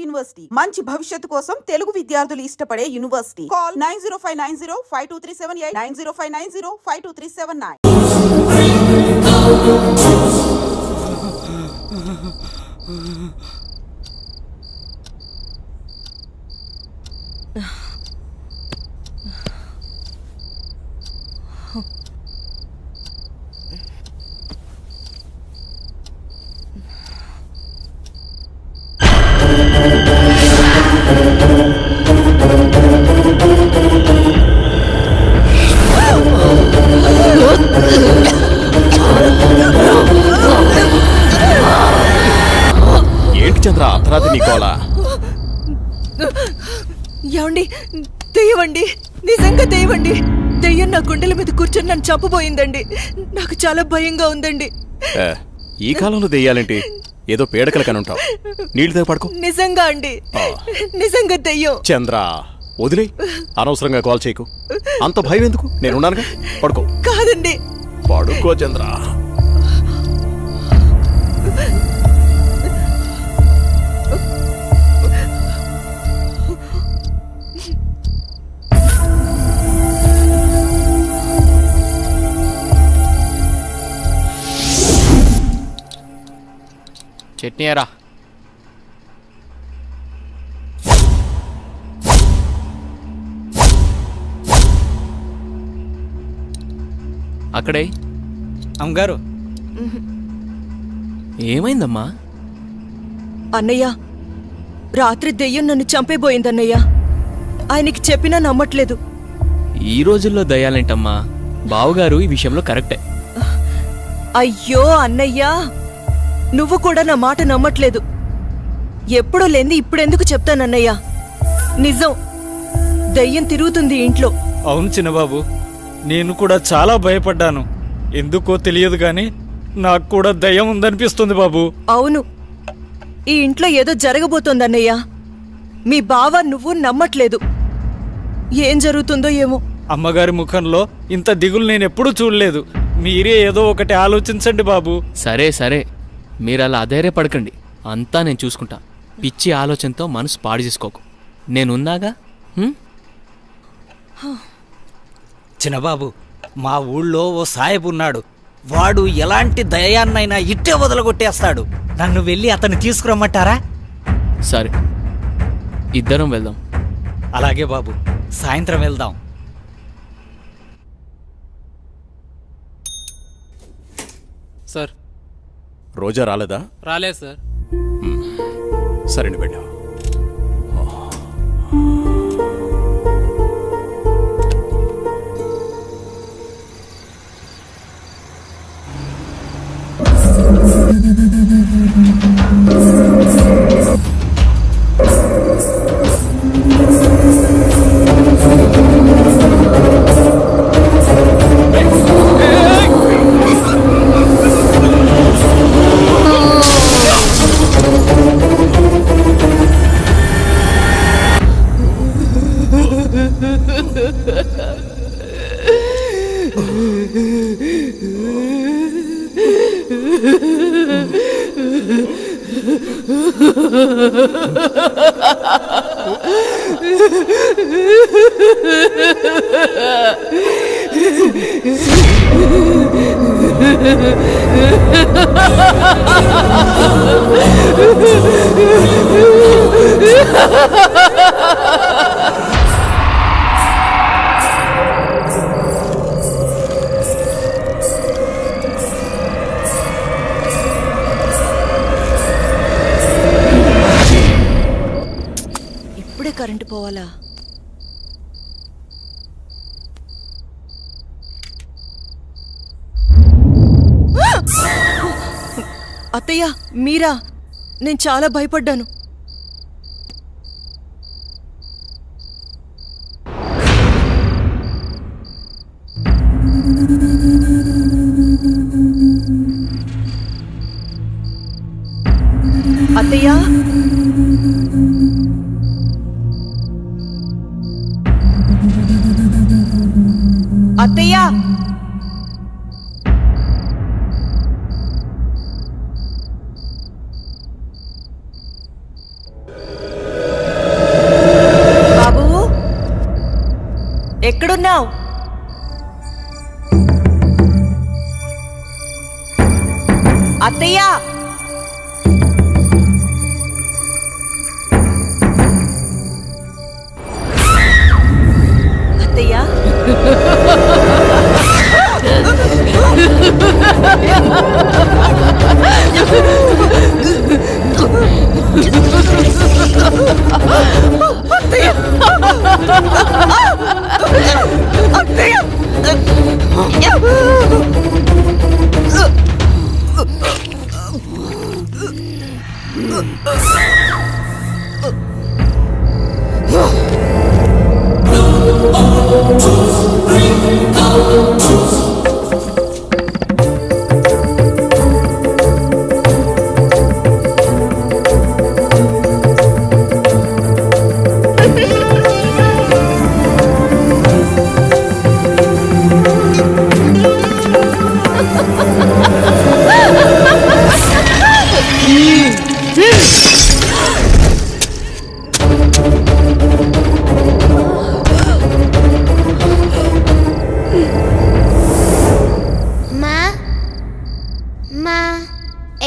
University మంచి భవిష్యత్తు కోసం తెలుగు విద్యార్థులు ఇష్టపడే యూనివర్సిటీ. కాల్ 9059052378 9059052379. ఏంటి చంద్ర అర్ధరాత్రి నీకోలా? ఏమండి, దెయ్యమండి, నిజంగా దెయ్యమండి. దెయ్యం నా గుండెల మీద కూర్చొని నన్ను చంపబోయిందండి. నాకు చాలా భయంగా ఉందండి. ఈ కాలంలో దెయ్యాలేంటి? ఏదో పేడకల కనుంటావు. నీళ్ళతో పడుకో. నిజంగా అండి, నిజంగా దెయ్యం. చంద్ర వదిలే, అనవసరంగా కాల్ చేయకు. అంత భయం ఎందుకు? నేనున్నానుగా, పడుకో. కాదండి, పడుకో చంద్ర. చట్నీయరా. అక్కడే అమ్మగారు. ఏమైందమ్మా? అన్నయ్య, రాత్రి దెయ్యం నన్ను చంపేబోయిందన్నయ్య. ఆయనకి చెప్పినా నమ్మట్లేదు. ఈ రోజుల్లో దయ్యాలేంటమ్మా? బావగారు ఈ విషయంలో కరెక్టే. అయ్యో అన్నయ్యా, నువ్వు కూడా నా మాట నమ్మట్లేదు. ఎప్పుడూ లేంది ఇప్పుడెందుకు చెప్తానన్నయ్యా? నిజం, దయ్యం తిరుగుతుంది ఇంట్లో. అవును చిన్నబాబు, నేను కూడా చాలా భయపడ్డాను. ఎందుకో తెలియదు గాని నాకు కూడా దయ్యం ఉందనిపిస్తుంది బాబు. అవును, ఈ ఇంట్లో ఏదో జరగబోతోందన్నయ్యా. మీ బావ నువ్వు నమ్మట్లేదు. ఏం జరుగుతుందో ఏమో. అమ్మగారి ముఖంలో ఇంత దిగులు నేనెప్పుడూ చూడలేదు. మీరే ఏదో ఒకటి ఆలోచించండి బాబు. సరే సరే, మీరలా అధైర్యపడకండి. అంతా నేను చూసుకుంటా. పిచ్చి ఆలోచనతో మనసు పాడు చేసుకోకు. నేనున్నాగా. చిన్నబాబు, మా ఊళ్ళో ఓ సాయబు ఉన్నాడు. వాడు ఎలాంటి దయాన్నైనా ఇట్టే వదలగొట్టేస్తాడు. నన్ను వెళ్ళి అతన్ని తీసుకురమ్మంటారా? సరే, ఇద్దరం వెళ్దాం. అలాగే బాబు, సాయంత్రం వెళ్దాం. సార్, రోజా రాలేదా? రాలేదు సార్. సరే నువ్వు వెళ్ళావు. ఇప్పుడే కరెంటు పోవాలా? అత్తయ్య, మీరా? నేను చాలా భయపడ్డాను. అత్తయ్య, అత్తయ్య, ఎక్కడున్నావు? అత్తయ్య, అత్తయ్య,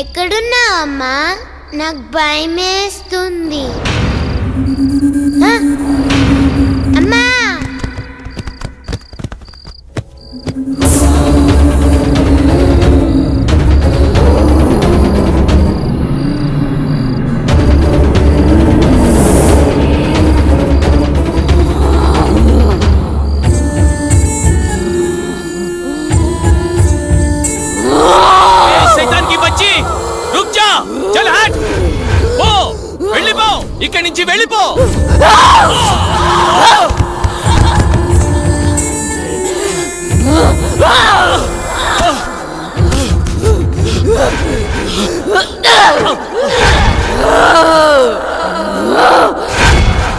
ఎక్కడున్నావమ్మా? నాకు భయమేస్తుంది. అమ్మా, ఇక్కడి నుంచి వెళ్ళిపో.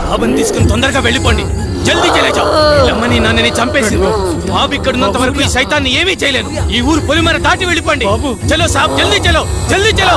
బాబుని తీసుకుని తొందరగా వెళ్ళిపోండి. జల్దీ చలేజా. లమ్మని నన్నని చంపేసింది. బాబు ఇక్కడున్నంత వరకు ఈ సైతాన్ని ఏమీ చేయలేను. ఈ ఊరు పొలిమర దాటి వెళ్ళిపోండి. చలో సాబ్, జల్దీ చలో, జల్దీ చలో.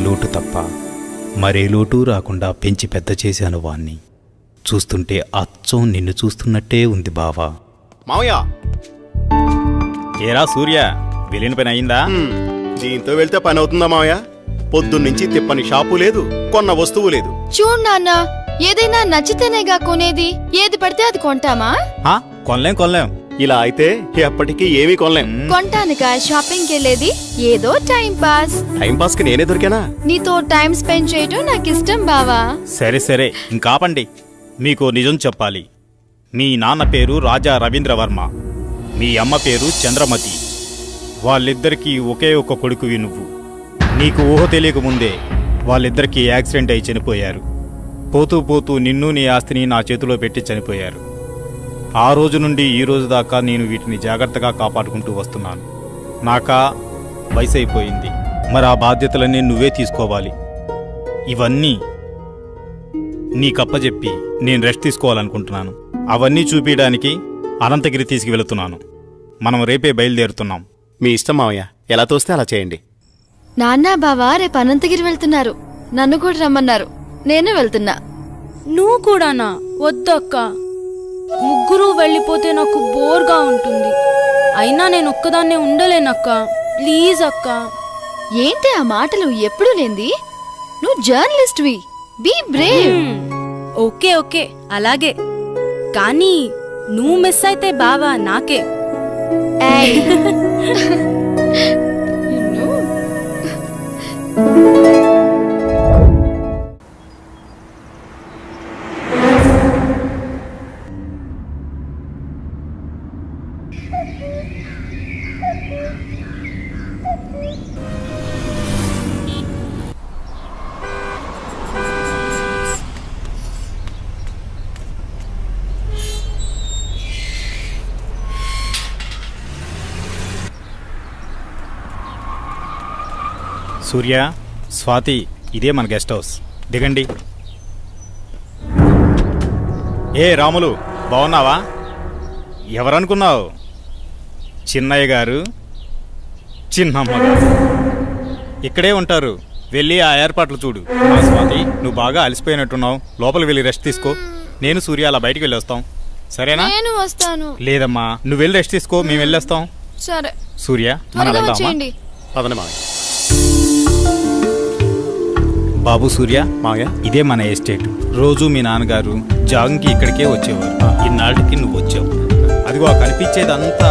లోటు తప్ప మరే లోటు రాకుండా పెంచి పెద్ద చేశాను వాణ్ణి. చూస్తుంటే అచ్చం నిన్ను చూస్తున్నట్టే ఉంది బావా. మావయ్య, ఏరా సూర్య, వెళ్ళిన పని అయిందా? దీంతో వెళ్తే పని అవుతుందా మావయ్య? పొద్దున్నుంచి తిప్పని షాపు లేదు, కొన్న వస్తువు లేదు. చూడు నాన్న, ఏదైనా నచ్చితేనేగా కొనేది. ఏది పడితే అది కొంటామా? కొనలేం. ఇలా అయితే ఎప్పటికీ ఏమీ కొనలేం. కొంటానుగా షాపింగ్కి వెళ్ళేది. ఏదో టైం పాస్. టైం పాస్ కి నేనే దొరికానా? నీతో టైం స్పెండ్ చేయటం నాకు ఇష్టం బావా. సరే ఇంకాపండి. మీకు నిజం చెప్పాలి. మీ నాన్న పేరు రాజా రవీంద్రవర్మ. మీ అమ్మ పేరు చంద్రమతి. వాళ్ళిద్దరికీ ఒకే ఒక కొడుకువి నువ్వు. నీకు ఊహ తెలియకముందే వాళ్ళిద్దరికీ యాక్సిడెంట్ అయి చనిపోయారు. పోతూ పోతూ నిన్ను నీ ఆస్తిని నా చేతిలో పెట్టి చనిపోయారు. ఆ రోజు నుండి ఈ రోజు దాకా నేను వీటిని జాగ్రత్తగా కాపాడుకుంటూ వస్తున్నాను. నాకా వయసు అయిపోయింది, మరి ఆ బాధ్యతలన్నీ నువ్వే తీసుకోవాలి. ఇవన్నీ నీకప్పచెప్పి నేను రెస్ట్ తీసుకోవాలనుకుంటున్నాను. అవన్నీ చూపించడానికి అనంతగిరి తీసుకువెళుతున్నాను. మనం రేపే బయలుదేరుతున్నాం. మీ ఇష్టం మావయ్య, ఎలా తోస్తే అలా చేయండి. నాన్న బావ రేపు అనంతగిరి వెళ్తున్నారు. నన్ను కూడా రమ్మన్నారు. నేను వెళ్తున్నా. నువ్వు కూడానా? వద్దక్క, ముగ్గురు వెళ్ళిపోతే నాకు బోర్గా ఉంటుంది. అయినా నేను ఒక్కదాన్నే ఉండలేనక్క. ప్లీజ్ అక్క. ఏంటి ఆ మాటలు ఎప్పుడు లేంది? నువ్వు జర్నలిస్ట్వి. Be brave. ఓకే ఓకే అలాగే, కానీ నువ్వు మిస్ అయితే బావా నాకే. ఏయ్. సూర్య, స్వాతి, ఇదే మన గెస్ట్ హౌస్. దిగండి. ఏ రాములు, బాగున్నావా? ఎవరనుకున్నావు? చిన్నయ్య గారు, చిన్నమ్మ గారు ఇక్కడే ఉంటారు. వెళ్ళి ఆ ఏర్పాట్లు చూడు. స్వాతి, నువ్వు బాగా అలసిపోయినట్టున్నావు. లోపలికి వెళ్ళి రెస్ట్ తీసుకో. నేను సూర్య అలా బయటికి వెళ్ళి వస్తాం. సరేనా? నేను వస్తాను. లేదమ్మా, నువ్వు వెళ్ళి రెస్ట్ తీసుకో, మేము వెళ్ళొస్తాం. సరే. సూర్య, మనం త్వరగా వెళ్దామా? వచ్చేయండి. పదండి మావయ్య. బాబు సూర్య, మావయ్య, ఇదే మన ఎస్టేట్. రోజు మీ నాన్నగారు జాగింగ్కి ఇక్కడికే వచ్చేవారు. ఇన్నాళ్ళకి నువ్వు వచ్చావు. అదిగో ఆ కనిపించేదంతా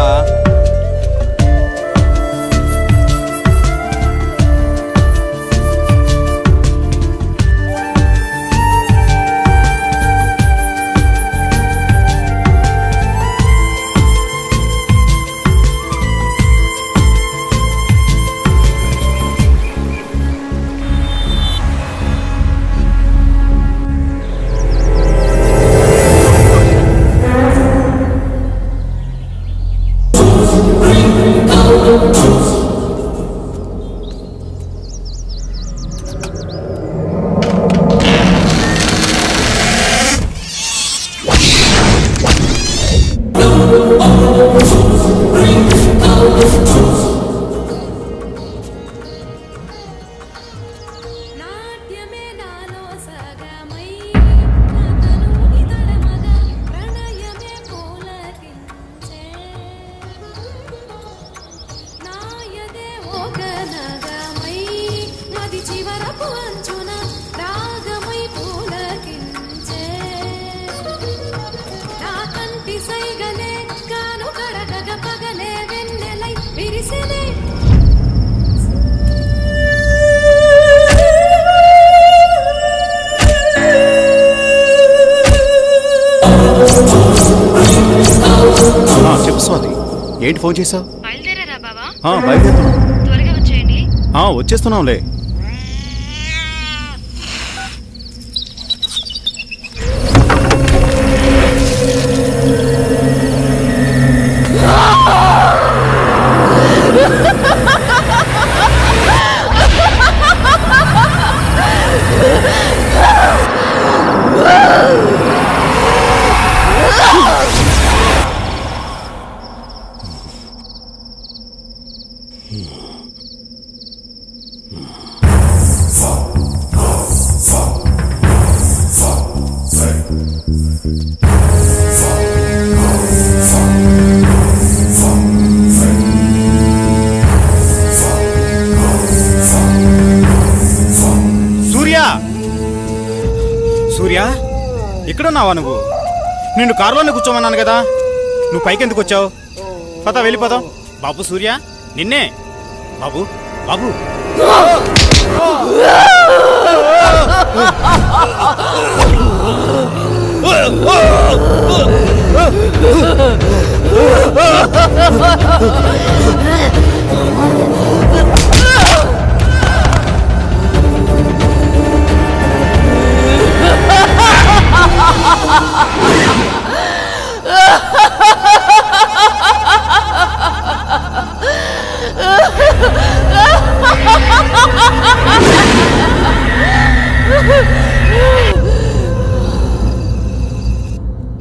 చెప్పు స్వాతి, ఏంటి ఫోన్ చేసావు? బయలుదేరారా బావా? బయలుదేరుతున్నాం. త్వరగా వచ్చేయండి. వచ్చేస్తున్నాంలే. సూర్య, ఇక్కడున్నావా నువ్వు? నిన్ను కారులోనే కూర్చోమన్నాను కదా, నువ్వు పైకెందుకు వచ్చావు? పద, వెళ్ళిపోదాం. బాబు సూర్య, నిన్నే. బాబు, బాబు.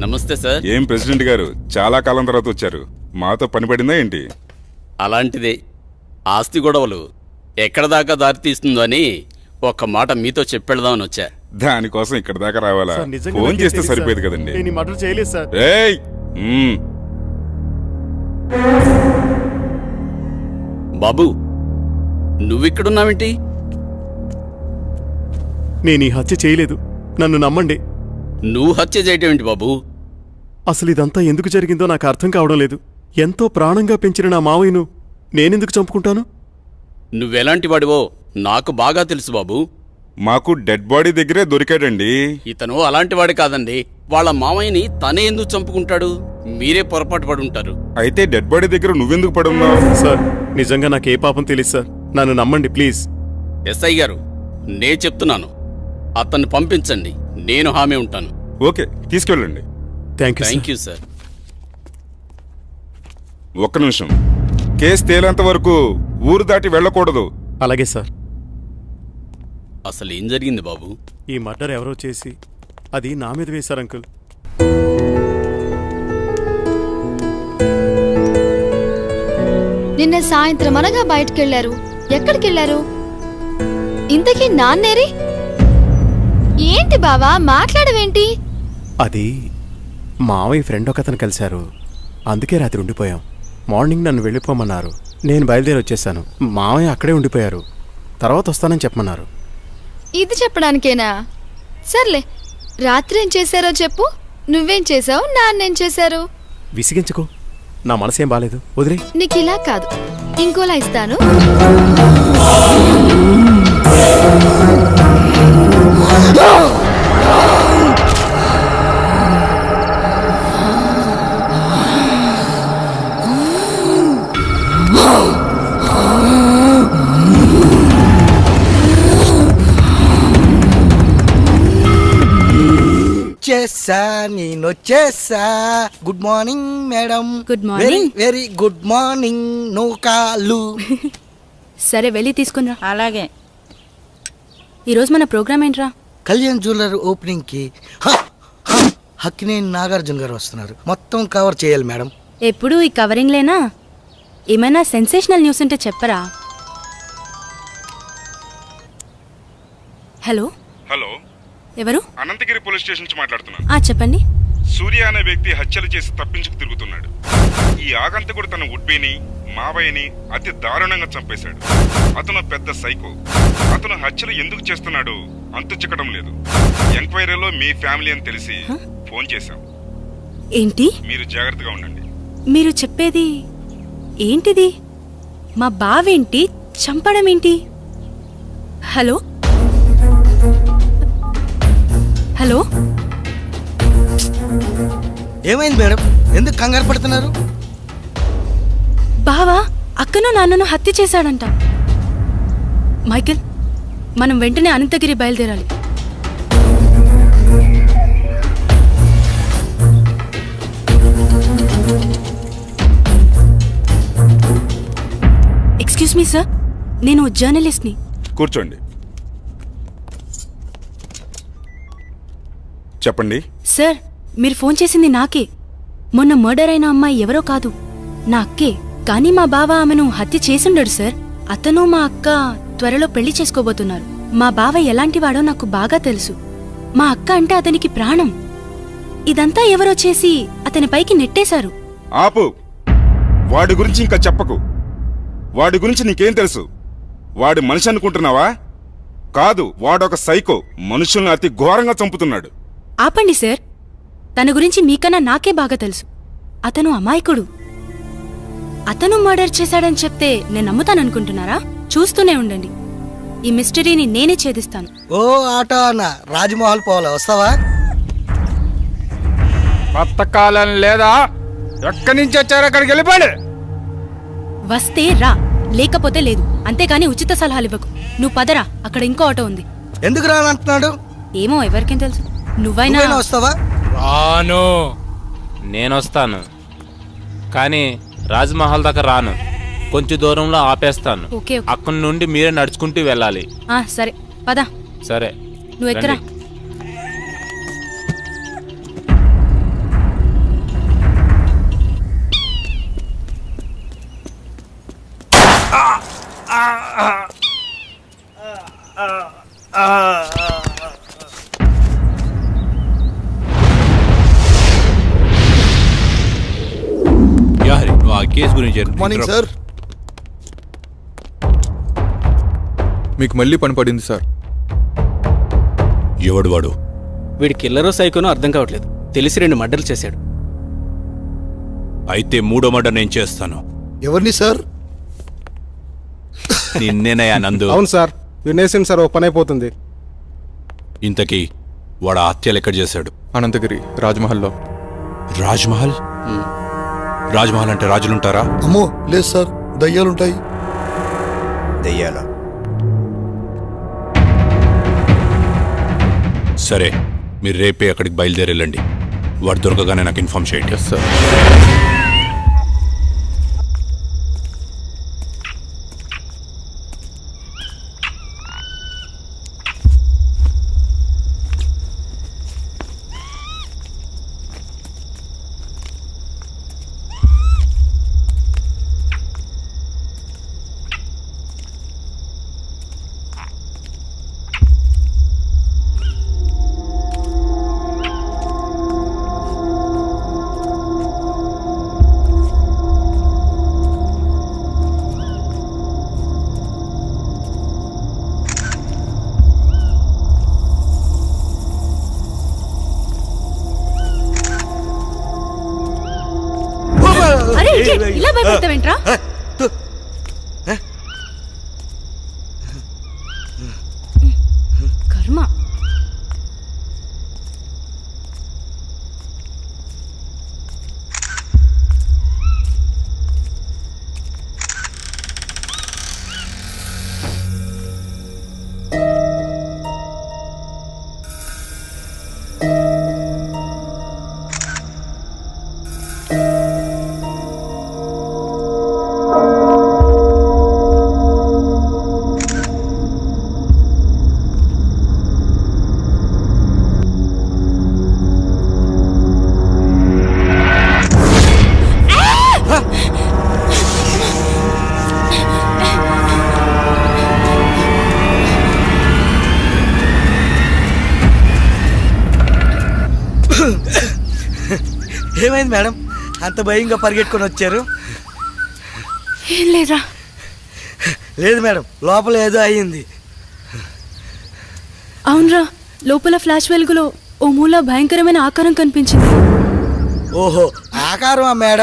నమస్తే సార్. ఏం ప్రెసిడెంట్ గారు చాలా కాలం తర్వాత వచ్చారు, మాతో పని పడిందా ఏంటి? అలాంటిదే. ఆస్తి గొడవలు ఎక్కడ దాకా దారి తీస్తుందో అని ఒక్క మాట మీతో చెప్పెడదామని వచ్చా. దానికోసం ఇక్కడ దాకా రావాలా? ఫోన్ చేస్తే సరిపోయేది కదండి. ఏయ్! బాబు, నువ్విక్కడున్నావేంటి? నేను ఈ హత్య చేయలేదు, నన్ను నమ్మండి. నువ్వు హత్య చేయటం ఏంటి బాబు? అసలు ఇదంతా ఎందుకు జరిగిందో నాకు అర్థం కావడం లేదు. ఎంతో ప్రాణంగా పెంచిన నా మావయ్యను నేనెందుకు చంపుకుంటాను? నువ్వెలాంటి వాడివో నాకు బాగా తెలుసు బాబు. మాకు డెడ్ బాడీ దగ్గరే దొరికాడండి. ఇతను అలాంటి వాడి కాదండి. వాళ్ళ మామయ్యని తనే ఎందుకు చంపుకుంటాడు? మీరే పొరపాటు పడి ఉంటారు. అయితే డెడ్ బాడీ దగ్గర నువ్వెందుకు పడున్నావు? సార్, నిజంగా నాకే పాపం తెలియదు సార్, నన్ను నమ్మండి ప్లీజ్. ఎస్ఐ గారు, నే చెప్తున్నాను, అతన్ని పంపించండి, నేను హామీ ఉంటాను. ఓకే, తీసుకెళ్ళండి. Thank you sir. ఒక్క నిమిషం, కేసు తేలేంత వరకు ఊరు దాటి వెళ్ళకూడదు. అలాగే సార్. అసలు ఏం జరిగింది బాబు? ఈ మర్డర్ ఎవరో చేసి అది నా మీద వేశారు అంకుల్. నిన్న సాయంత్రం అనగా బయటకెళ్లారు. ఎక్కడికెళ్లారు? ఇంతకీ నాన్నేరి? ఏంటి బావా మాట్లాడవేంటి? అది మావయ్య ఫ్రెండ్ ఒకతను కలిశారు, అందుకే రాత్రి ఉండిపోయాం. మార్నింగ్ నన్ను వెళ్ళిపోమన్నారు, నేను బయలుదేరి వచ్చేసాను. మావయ్య అక్కడే ఉండిపోయారు, తర్వాత వస్తానని చెప్పమన్నారు. ఇది చెప్పడానికేనా? సర్లే, రాత్రి ఏం చేశారో చెప్పు. నువ్వేం చేసావు, నాన్నేం చేశారు? విసిగించుకో, నా మనసేం బాలేదు, వదిలే. నీకు ఇలా కాదు, ఇంకోలా ఇస్తాను. నేనొచ్చేసా. Good morning madam. Good morning. Very good morning. No call. సరే వెళ్ళి తీసుకునిరా. అలాగే. ఈరోజు మన ప్రోగ్రామ్ ఏంట్రా? కళ్యాణ్ జ్యువెలర్ ఓపెనింగ్ కి హక్కినేని నాగార్జున గారు వస్తున్నారు, మొత్తం కవర్ చేయాలి మేడం. ఎప్పుడు ఈ కవరింగ్ లేనా? ఏమైనా సెన్సేషనల్ న్యూస్ ఉంటే చెప్పరా. హలో హలో, ఎవరు? అనంతగిరి పోలీస్ స్టేషన్ నుంచి మాట్లాడుతున్నాను. చెప్పండి. సూర్య అనే వ్యక్తి హత్యలు చేసి తప్పించుకు తిరుగుతున్నాడు. ఈ ఆగంతకుడు తన ఉడ్బీని మావయ్యని అతి దారుణంగా చంపేశాడు. అతను పెద్ద సైకో. అతను హత్యలు ఎందుకు చేస్తున్నాడు అంతు చిక్కడం లేదు. ఎంక్వైరీలో మీ ఫ్యామిలీ అని తెలిసి ఫోన్ చేశాం. ఏంటి? మీరు జాగ్రత్తగా ఉండండి. మీరు చెప్పేది ఏంటిది? మా బావేంటి చంపడం ఏంటి? హలో హలో, ఏమైంది మేడం, ఎందుకు కంగారు పడుతున్నారు? బావా అక్కను నాన్నను హత్య చేశాడంట. మైకేల్, మనం వెంటనే అనంతగిరి బయలుదేరాలి. ఎక్స్క్యూజ్ మీ సార్, నేను జర్నలిస్ట్ని. కూర్చోండి. చెప్పండి సార్, మీరు ఫోన్ చేసింది నాకే. మొన్న మర్డర్ అయిన అమ్మాయి ఎవరో కాదు, నా అక్కే. కానీ మా బావ ఆమెను హత్య చేసుండడు సార్. అతను మా అక్క త్వరలో పెళ్లి చేసుకోబోతున్నారు. మా బావ ఎలాంటివాడో నాకు బాగా తెలుసు. మా అక్క అంటే అతనికి ప్రాణం. ఇదంతా ఎవరో చేసి అతని పైకి నెట్టేశారు. ఆపు. వాడి గురించి ఇంకా చెప్పకు. వాడి గురించి నీకేం తెలుసు? వాడి మనిషి అనుకుంటున్నావా? కాదు, వాడొక సైకో. మనుషుల్ని అతి ఘోరంగా చంపుతున్నాడు. ఆపండి సార్, తన గురించి మీకన్నా నాకే బాగా తెలుసు. అతను అమాయకుడు. అతను మర్డర్ చేశాడని చెప్తే నేను నమ్ముతాననుకుంటున్నారా? చూస్తూనే ఉండండి, ఈ మిస్టరీని నేనే ఛేదిస్తాను. ఓ ఆటో అన్న, రాజమహల్ పోవాలా, వస్తావా? కొత్త కాలం లేదా? ఎక్కడి నుంచి వచ్చారో అక్కడికి వెళ్ళిపోండి. వస్తే రా, లేకపోతే లేదు. అంతేగాని ఉచిత సలహాలు ఇవ్వకు. నువ్వు పదరా, అక్కడ ఇంకో ఆటో ఉంది. ఎందుకు రానంటున్నాడు? ఏమో ఎవరికేం తెలుసు. నువ్వైనా వస్తావా? రాను. నేనొస్తాను, కానీ రాజ్మహల్ దాకా రాను. కొంచెం దూరంలో ఆపేస్తాను. Okay, okay. అక్కడి నుండి మీరే నడుచుకుంటూ వెళ్ళాలి. సరే పద. సరే, నువ్వు ఎక్కరా. రండి. నువ్వు ఆ కేసు గురించి మార్నింగ్ సార్. మీకు మళ్ళీ పని పడింది సార్. ఎవడు వాడు? వీడి కిల్లరో సైకోనో అర్థం కావట్లేదు. తెలిసి 2 మర్డర్లు చేశాడు. అయితే 3వ మర్డర్ నేను చేస్తాను. ఎవరిని సార్? నిన్నేనయ్యా నందు. అవును సార్, వినేసింది సార్, ఓ పని అయిపోతుంది. ఇంతకీ వాడు ఆ హత్యలు ఎక్కడ చేశాడు? అనంతగిరి రాజ్మహల్లో. రాజ్మహల్? రాజ్మహల్ అంటే రాజులుంటారా? అమ్మో లేదు సార్, దయ్యాలుంటాయి. దెయ్యాల? సరే, మీరు రేపే అక్కడికి బయలుదేరి వెళ్ళండి. వాడు దొరకగానే నాకు ఇన్ఫార్మ్ చేయండి. Yes sir. అరే ఇడియట్, ఇలా భయపడతావేంట్రా? కర్మ. ఏమైంది మేడం, అంత భయంగా పరిగెట్టుకొని వచ్చారు? ఏం లేదురా. లేదు మేడం, లోపల ఏదో అయ్యింది. అవునరా, లోపల ఫ్లాష్ వెలుగులో ఓ మూల భయంకరమైన ఆకారం కనిపించింది. ఓహో, ఆకారమా మేడం?